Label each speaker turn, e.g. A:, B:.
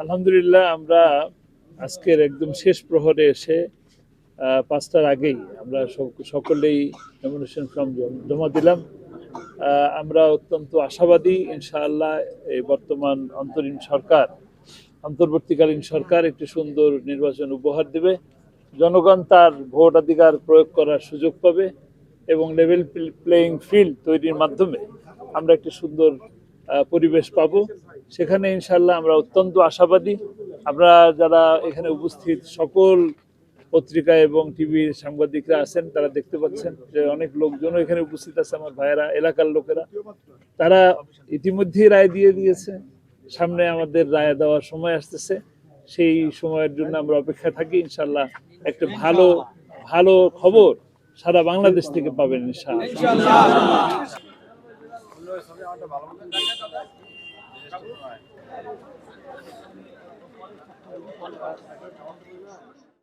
A: আলহামদুলিল্লাহ আমরা আজকের একদম শেষ প্রহরে এসে 5টার আগেই আমরা সকলেই নমিনেশন ফর্ম জমা দিলাম। আমরা অত্যন্ত আশাবাদী ইনশাআল্লাহ এই বর্তমান অন্তর্বর্তীকালীন সরকার একটি সুন্দর নির্বাচন উপহার দেবে। জনগণ তার ভোটাধিকার প্রয়োগ করার সুযোগ পাবে এবং লেভেল প্লেয়িং ফিল্ড তৈরির মাধ্যমে আমরা একটি সুন্দর পরিবেশ পাব। সেখানে ইনশাল্লাহ আমরা অত্যন্ত আশাবাদী। আমরা যারা এখানে উপস্থিত সকল পত্রিকা এবং টিভির সাংবাদিকরা আছেন তারা দেখতে পাচ্ছেন যে অনেক লোকজন এখানে উপস্থিত আছে, আমার ভাইয়েরা, এলাকার লোকেরা, তারা ইতিমধ্যেই রায় দিয়ে দিয়েছে। সামনে আমাদের রায় দেওয়ার সময় আসতেছে, সেই সময়ের জন্য আমরা অপেক্ষায় থাকি। ইনশাল্লাহ একটা ভালো ভালো খবর সারা বাংলাদেশ থেকে পাবেন ইনশাআল্লাহ।